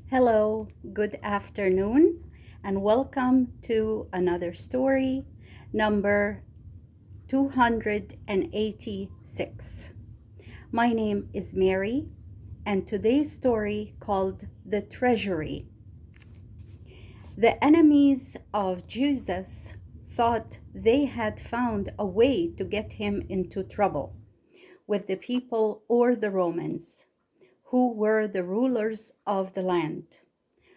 Hello, good afternoon, and welcome to another story, number 286. My name is Mary, and today's story called The Treasury. The enemies of Jesus thought they had found a way to get him into trouble with the people or the Romans, who were the rulers of the land.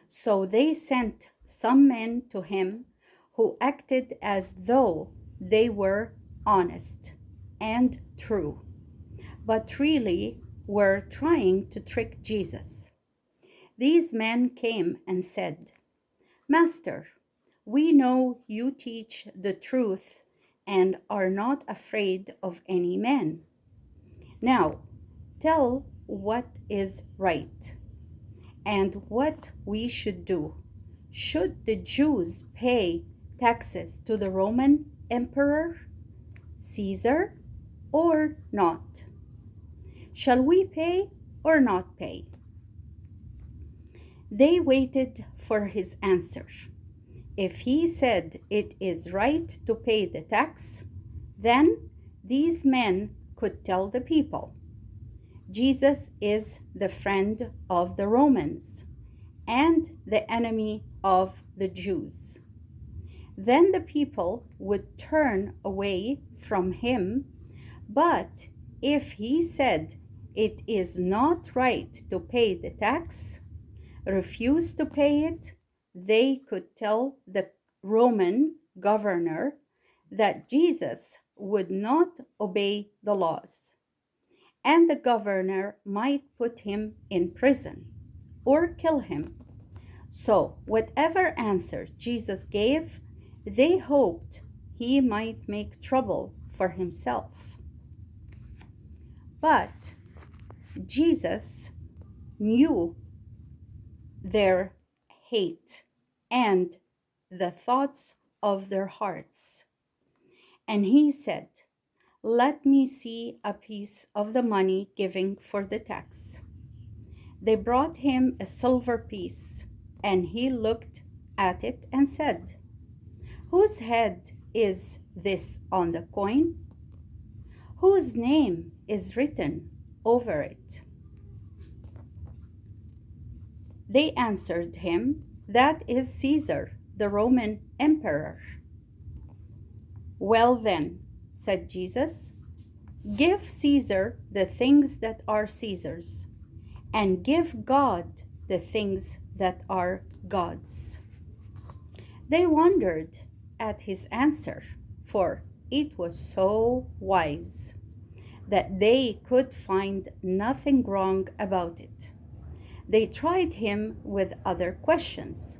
So they sent some men to him who acted as though they were honest and true, but really were trying to trick Jesus. These men came and said, "Master, we know you teach the truth and are not afraid of any man. Now, tell what is right and what we should do. Should the Jews pay taxes to the Roman Emperor, Caesar, or not? Shall we pay or not pay?" They waited for his answer. If he said it is right to pay the tax, then these men could tell the people, Jesus is the friend of the Romans and the enemy of the Jews. Then the people would turn away from him. But if he said it is not right to pay the tax, refuse to pay it, they could tell the Roman governor that Jesus would not obey the laws, and the governor might put him in prison or kill him. So, whatever answer Jesus gave, they hoped he might make trouble for himself. But Jesus knew their hate and the thoughts of their hearts. And he said, "Let me see a piece of the money given for the tax." They brought him a silver piece, and he looked at it and said, "Whose head is this on the coin? Whose name is written over it?" They answered him, "That is Caesar, the Roman emperor." "Well then," said Jesus, "give Caesar the things that are Caesar's, and give God the things that are God's." They wondered at his answer, for it was so wise that they could find nothing wrong about it. They tried him with other questions,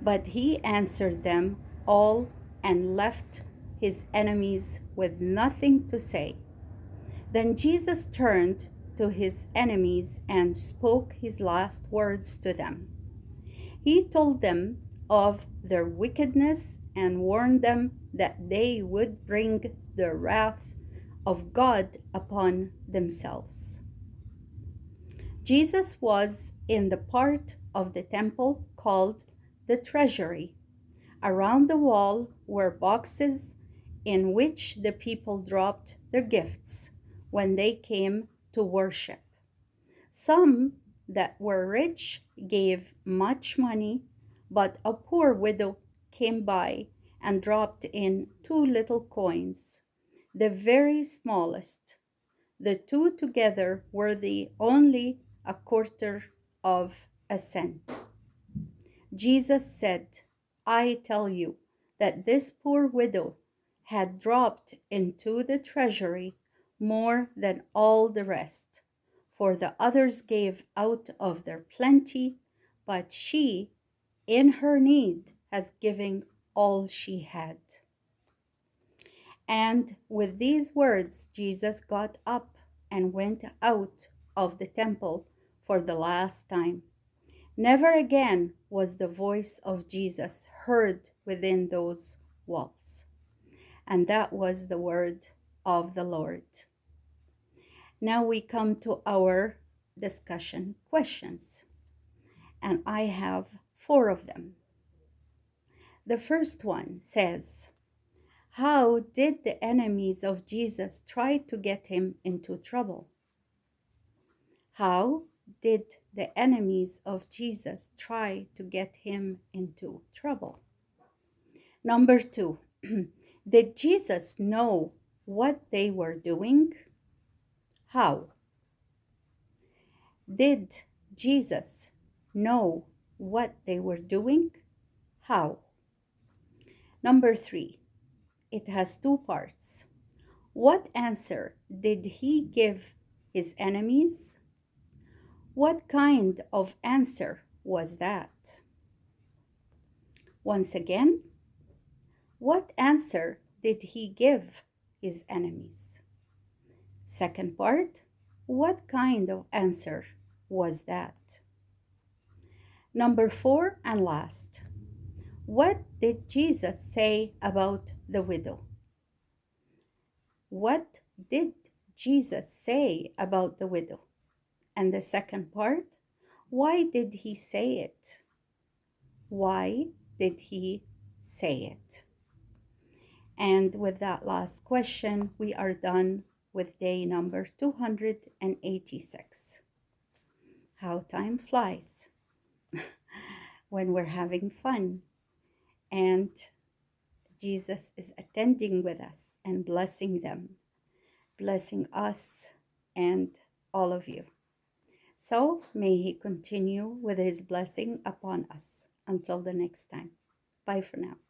but he answered them all and left his enemies with nothing to say. Then Jesus turned to his enemies and spoke his last words to them. He told them of their wickedness and warned them that they would bring the wrath of God upon themselves. Jesus was in the part of the temple called the treasury. Around the wall were boxes in which the people dropped their gifts when they came to worship. Some that were rich gave much money, but a poor widow came by and dropped in 2 little coins, the very smallest. The two together were the only a quarter of a cent. Jesus said, "I tell you that this poor widow had dropped into the treasury more than all the rest, for the others gave out of their plenty, but she, in her need, has given all she had." And with these words, Jesus got up and went out of the temple for the last time. Never again was the voice of Jesus heard within those walls. And that was the word of the Lord. Now we come to our discussion questions. and I have four of them. The first one says, how did the enemies of Jesus try to get him into trouble? How did the enemies of Jesus try to get him into trouble? Number two, did Jesus know what they were doing? How? Did Jesus know what they were doing? How? Number three, it has two parts. What answer did he give his enemies? What kind of answer was that? Once again, what answer did he give his enemies? Second part, what kind of answer was that? Number four and last, what did Jesus say about the widow? What did Jesus say about the widow? And the second part, why did he say it? Why did he say it? And with that last question, we are done with day number 286. How time flies when we're having fun. And Jesus is attending with us and blessing them, blessing us and all of you. So may he continue with his blessing upon us. Until the next time. Bye for now.